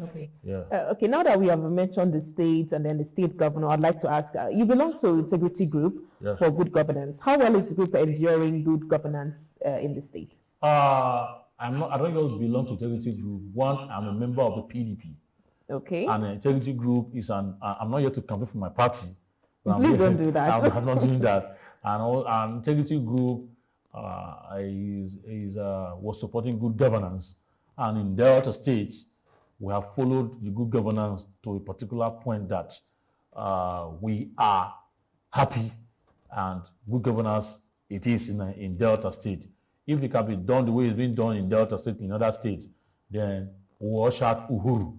Okay. Yeah. Okay, now that we have mentioned the state and then the state governor, I'd like to ask, you belong to Integrity Group for Good Governance. How well is the group enduring good governance in the state? I don't just belong to Integrity Group. One, I'm a member of the PDP. Okay. And Integrity Group is I'm not here to campaign for my party. Please don't do that. I'm not doing that. And Integrity Group was supporting good governance. And in Delta State, we have followed the good governance to a particular point that we are happy and good governance it is in Delta State. If it can be done the way it's been done in Delta State in other states, then we'll shout Uhuru.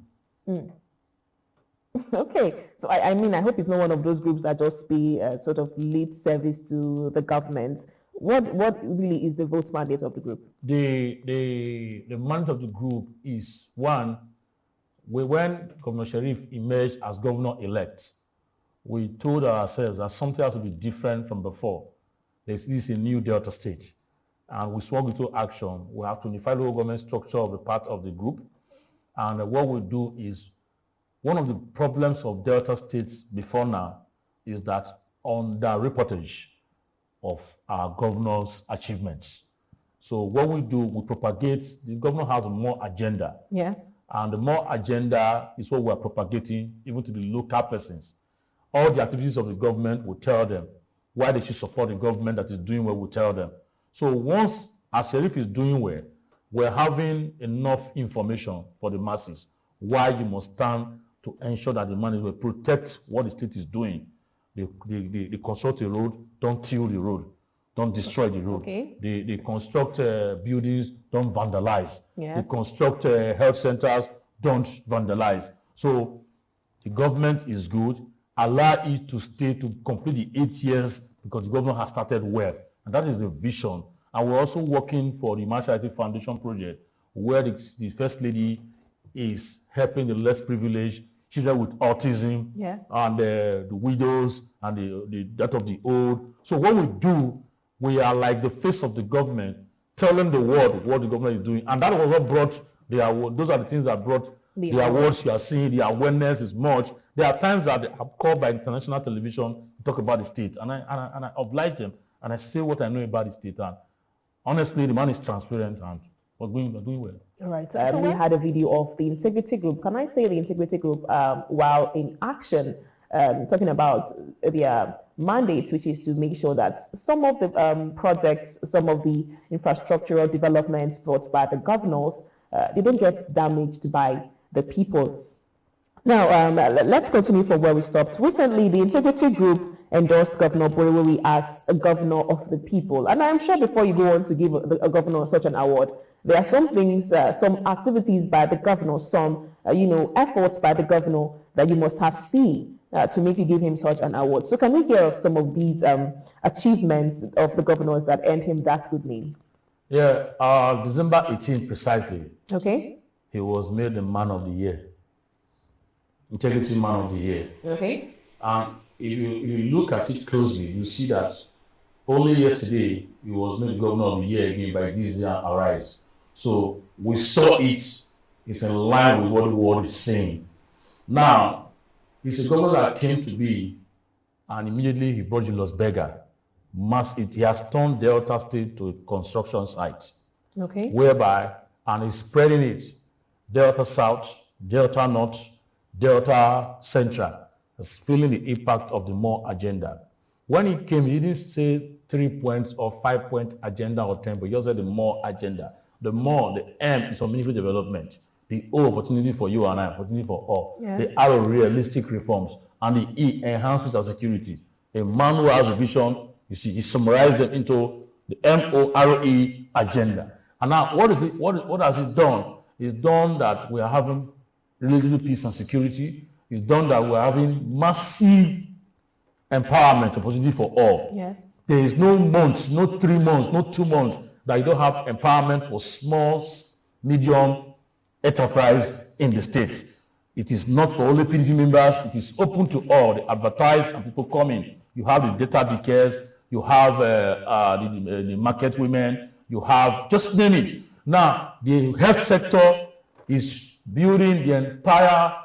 Okay, so I mean, I hope it's not one of those groups that just pay sort of lip service to the government. What really is the vote mandate of the group? The mandate of the group is one. When Governor Sharif emerged as governor-elect, we told ourselves that something has to be different from before. This is a new Delta State, and we swung into action. We have to unify local government structure of the part of the group, and what we do is, one of the problems of Delta States before now is that under reportage of our governor's achievements. So what we do, we propagate, the governor has more agenda. Yes. And the more agenda is what we're propagating, even to the local persons. All the activities of the government will tell them why they should support the government that is doing well, will tell them. So once as Sheriff is doing well, we're having enough information for the masses why you must stand to ensure that the money will protect what the state is doing. They construct a road, don't till the road, don't destroy the road. Okay. They construct buildings, don't vandalize. Yes. They construct health centers, don't vandalize. So the government is good. Allow it to stay to complete the 8 years because the government has started well. And that is the vision. And we're also working for the Marshall Foundation project where the First Lady is helping the less privileged, children with autism, yes, and the widows and that of the old. So what we do, we are like the face of the government, telling the world what the government is doing. And that was what brought the award. Those are the things that brought the awards you are seeing. The awareness is much. There are times that I'm called by international television to talk about the state, and I oblige them, and I say what I know about the state. And honestly, the man is transparent, and we're doing well. All right. So we had a video of the Integrity Group. Can I say the Integrity Group, while in action, talking about their mandate, which is to make sure that some of the projects, some of the infrastructural developments brought by the governors, they don't get damaged by the people. Now, let's continue from where we stopped. Recently, the Integrity Group endorsed Governor Borewori as a governor of the people. And I'm sure before you go on to give a governor such an award, there are some things, some activities by the governor, some, efforts by the governor that you must have seen to make you give him such an award. So can we hear of some of these achievements of the governors that earned him that good name? Yeah, December 18th precisely. Okay. He was made the Man of the Year. Integrity Man of the Year. Okay. And if you look at it closely, you see that only yesterday he was made Governor of the Year again by this year Arise. So we saw it's in line with what the world is saying. Now, he's a governor that came to be, and immediately he brought Julius Berger. He has turned Delta State to a construction site. Okay. Whereby, and he's spreading it, Delta South, Delta North, Delta Central, is feeling the impact of the more agenda. When he came, he didn't say 3 points or 5 point agenda or 10, but he just said the more agenda. The more, the M is for meaningful development. The O, opportunity for you and I, opportunity for all. Yes. The R, realistic reforms. And the E, enhancements and security. A man who has a vision, you see, he summarized them into the MORE agenda. And now, what has it done? It's done that we are having relative peace and security. It's done that we are having massive empowerment, opportunity for all. Yes. There is no months, no 3 months, no 2 months that you don't have empowerment for small, medium enterprise in the state. It is not for only PDP members. It is open to all. They advertise and people come in. You have the data declares, you have the market women, you have, just name it. Now, the health sector is building the entire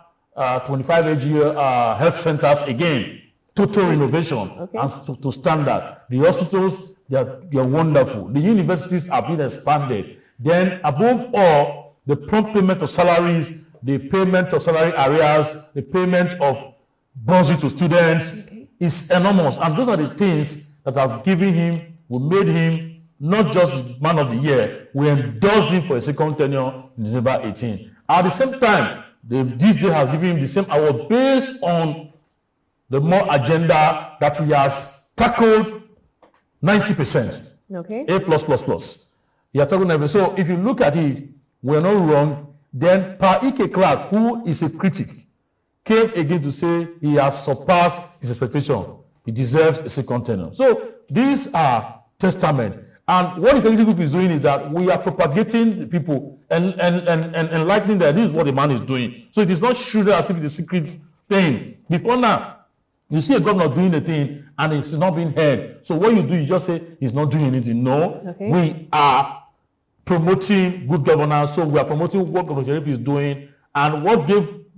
25 AG health centers again, total renovation and to standard. The hospitals, they are wonderful. The universities are being expanded. Then above all, the prompt payment of salaries, the payment of salary arrears, the payment of bursaries to students is enormous. And those are the things that have given him, we made him not just man of the year, we endorsed him for a second tenure in December 18. At the same time, this day has given him the same award based on the more agenda that he has tackled 90%. Okay. A+++. He has tackled 90%. So if you look at it, we're not wrong. Then Pa Ike Clark, who is a critic, came again to say he has surpassed his expectation. He deserves a second tenure. So these are testament. And what the technical group is doing is that we are propagating the people and enlightening that this is what the man is doing. So it is not shielded as if it's a secret thing. Before now, you see a governor doing a thing and it's not being heard. So what you do, you just say he's not doing anything. No, we are promoting good governance. So we are promoting what Governor Sheriff is doing, and what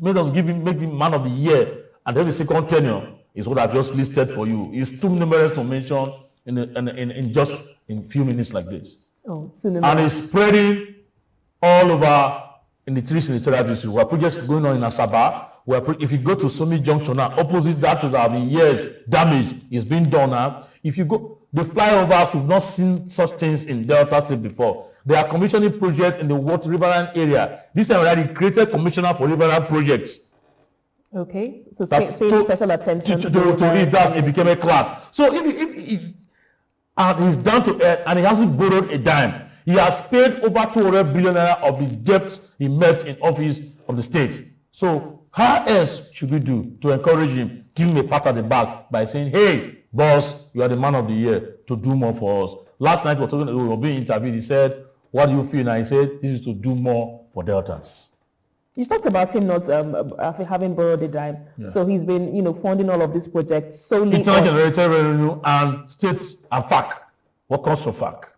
made us make him man of the year and every second tenure is what I've just listed for you. It's too numerous to mention in just in few minutes like this. Oh, and it's spreading all over in the three senatorial districts. We have projects going on in Asaba. If you go to Somi Junction now, opposite that would have been years damage is being done now. If you go, the flyovers, we've not seen such things in Delta State before. There are commissioning projects in the riverine area. This time already created commissioner for riverine projects. Okay, so pay special attention to it. That's it became a class. So if and he's down to earth and he hasn't borrowed a dime. He has paid over 200 billion naira of the debt he met in office of the state. So how else should we do to encourage him, give him a pat at the back by saying, hey, boss, you are the man of the year to do more for us. Last night we were being interviewed. He said, what do you feel now? He said, this is to do more for Deltans. You talked about him not having borrowed a dime. Yeah. So he's been, funding all of these projects solely internal generated revenue and states and FAC. What comes from FAC?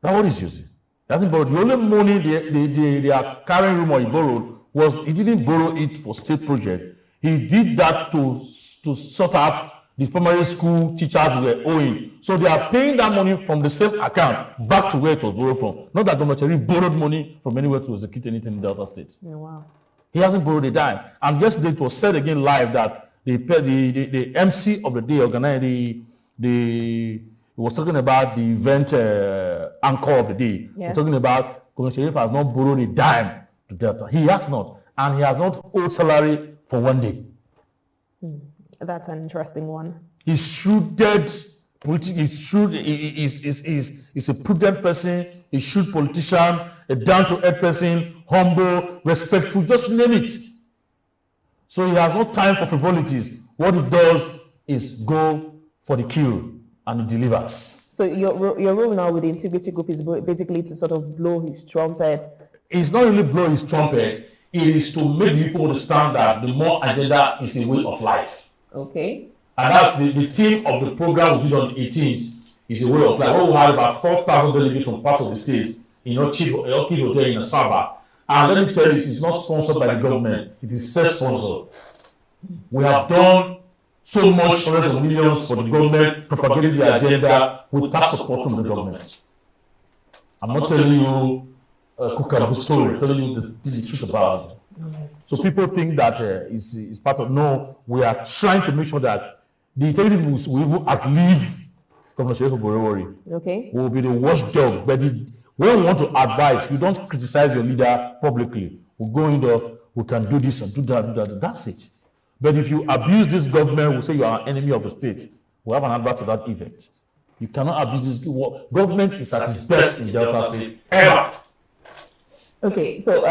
That's what he's using. He hasn't borrowed. The only money they are carrying rumor he borrowed was he didn't borrow it for state project. He did that to sort out the primary school teachers were owing. So they are paying that money from the same account back to where it was borrowed from. Not that Governor Sheriff borrowed money from anywhere to execute anything in Delta State. Yeah, wow. He hasn't borrowed a dime. And yesterday it was said again live that the MC of the day organized he was talking about the event anchor of the day. Yes. We're talking about Governor Sheriff has not borrowed a dime to Delta. He has not. And he has not owed salary for one day. That's an interesting one. He's shrewded. He's a prudent person, a shrewd politician, a down-to-earth person, humble, respectful, just name it. So he has no time for frivolities. What he does is go for the kill, and he delivers. So your role now with the integrity group is basically to sort of blow his trumpet. It's not really blow his trumpet. It is to make people understand that the more agenda is a way of life. Okay. And that's the theme of the program we did on the 18th is a way of life. We had about 4,000 delegates from parts of the state in Oke Hotel in Asaba. And let me tell you, it is not sponsored by the government. It is self-sponsored. We have done so much, hundreds of millions for the government, propagating the agenda without support from the government. I'm not telling you a cook story, I'm telling you the truth about it. So people think that it's part of, no, we are trying to make sure that the integrity moves will even outlive Governor Sheriff Oborewori. Okay. We will be the watchdog. But when we want to advise, we don't criticize your leader publicly. We go in there, we can do this and do that, that's it. But if you abuse this government, we say you are an enemy of the state. We have an advert to that effect. You cannot abuse this. Government is at its best in Delta State, ever. Okay, so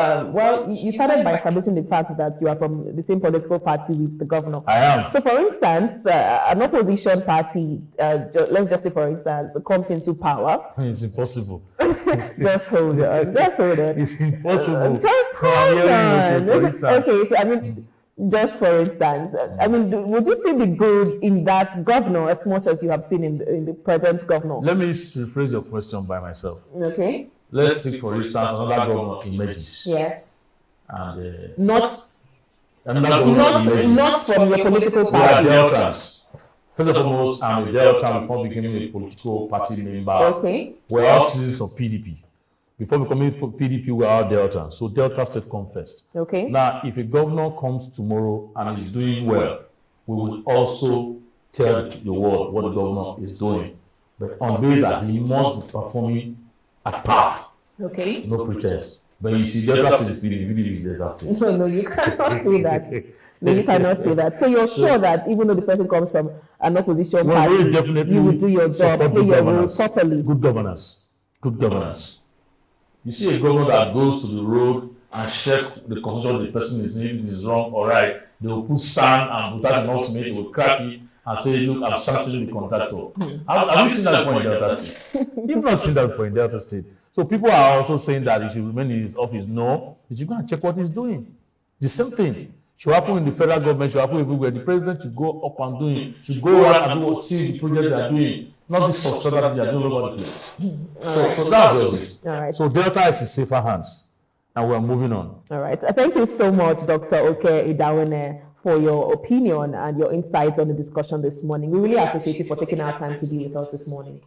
you started by establishing the fact that you are from the same political party with the governor. I am. So, for instance, an opposition party, let's just say, for instance, comes into power. It's impossible. Just hold on. Just hold on. It's impossible. Just hold on. Okay, so I mean, just for instance, I mean, would you see the good in that governor as much as you have seen in the present governor? Let me rephrase your question by myself. Okay. Let's take, for instance, another governor emerges. Yes. and Not not from your political we are party. Deltans. First and foremost, I'm a Delta before becoming a political party member. Okay. We're all citizens of PDP. Before becoming PDP, we're all Delta. So Delta State comes first. Okay. Now, if a governor comes tomorrow and is doing well, we will also tell the world what the governor is doing. But on base that he must be performing at par. Okay. No pretense. But you see, Delta State is PDP is Delta State. No, you cannot say that. No, you cannot say that. So you're sure that even though the person comes from an opposition party, you will do your job, play your role properly. Good governance. Good governance. You see a governor that goes to the road and check the constitution of the person is wrong or right, they will put sand and put that in all cement, they will crack it and say, look, I'm sanctioning the contractor. Have you seen that before in Delta State? You've not seen that before in Delta State. So people are also saying that he should remain in his office. No, you should go and check what he's doing. The same thing should happen in the federal government, should happen everywhere. The president should go up and doing, should go around and do, see the project they are doing, not this substance that they are doing all over the place. So that's just it. All right. So Delta is in safer hands, and we're moving on. All right. Thank you so much, Dr. Oke Idawene, for your opinion and your insights on the discussion this morning. We really appreciate you for taking our time to be with us this morning.